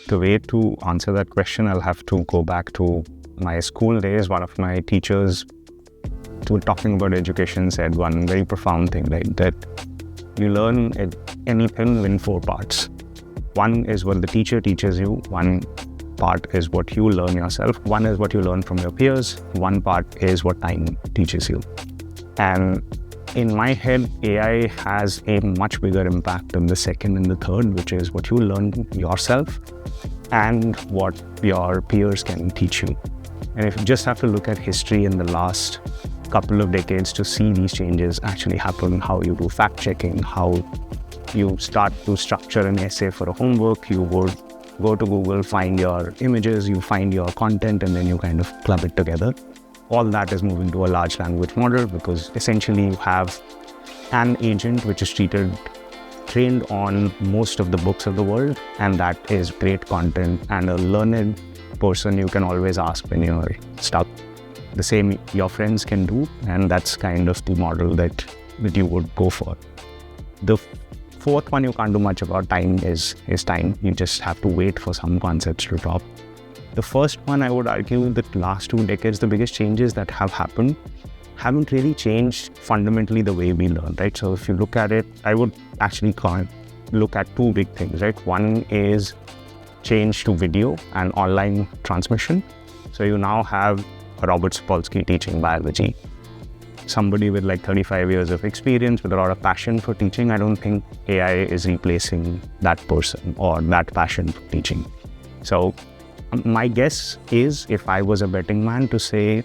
The way to answer that question, I'll have to go back to my school days. One of my teachers, who talking about education, said one very profound thing, right? That you learn anything in 4 parts. One is what the teacher teaches you. One part is what you learn yourself. One is what you learn from your peers. One part is what time teaches you. And in my head, AI has a much bigger impact on the second and the third, which is what you learn yourself and what your peers can teach you. And if you just have to look at history in the last couple of decades to see these changes actually happen, how you do fact checking, how you start to structure an essay for a homework, you would go to Google, find your images, you find your content, and then you kind of club it together. All that is moving to a large language model because essentially you have an agent which is trained on most of the books of the world, and that is great content and a learned person you can always ask when you're stuck. The same your friends can do, and that's kind of the model that you would go for. The fourth one you can't do much about. Time is time. You just have to wait for some concepts to drop. The first one, I would argue that last 2 decades, the biggest changes that have happened haven't really changed fundamentally the way we learn, right? So if you look at it, I would actually look at 2 big things, right? One is change to video and online transmission. So you now have Robert Sapolsky teaching biology. Somebody with like 35 years of experience, with a lot of passion for teaching. I don't think AI is replacing that person or that passion for teaching. So my guess is, if I was a betting man, to say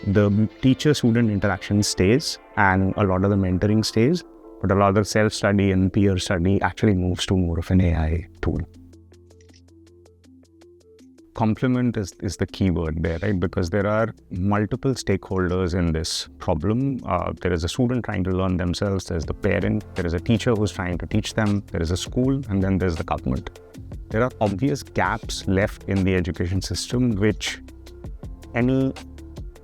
the teacher-student interaction stays and a lot of the mentoring stays, but a lot of the self-study and peer study actually moves to more of an AI tool. Complement is the key word there, right? Because there are multiple stakeholders in this problem. There is a student trying to learn themselves, there's the parent, there is a teacher who's trying to teach them, there is a school, and then there's the government. There are obvious gaps left in the education system, which any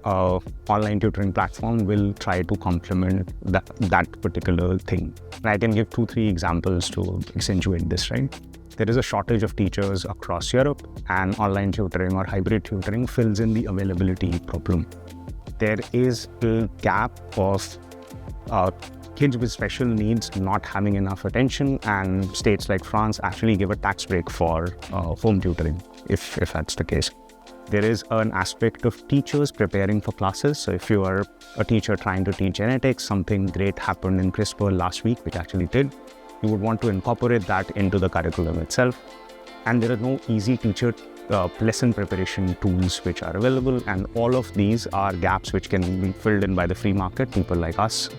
online tutoring platform will try to complement that particular thing. And I can give 2-3 examples to accentuate this, right? There is a shortage of teachers across Europe, and online tutoring or hybrid tutoring fills in the availability problem. There is a gap of kids with special needs not having enough attention, and states like France actually give a tax break for home tutoring, if that's the case. There is an aspect of teachers preparing for classes. So if you are a teacher trying to teach genetics, something great happened in CRISPR last week, which actually did. You would want to incorporate that into the curriculum itself. And there are no easy teacher lesson preparation tools which are available. And all of these are gaps which can be filled in by the free market, people like us.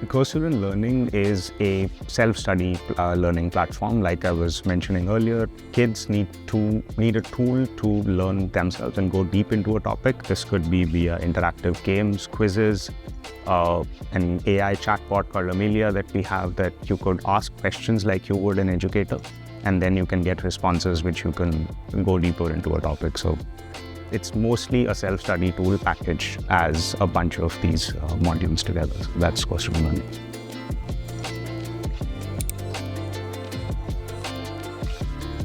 GoStudent Learning is a self-study learning platform. Like I was mentioning earlier, kids need a tool to learn themselves and go deep into a topic. This could be via interactive games, quizzes, an AI chatbot called Amelia that we have, that you could ask questions like you would an educator, and then you can get responses which you can go deeper into a topic. So it's mostly a self-study tool packaged as a bunch of these modules together. So that's GoStudent Learning.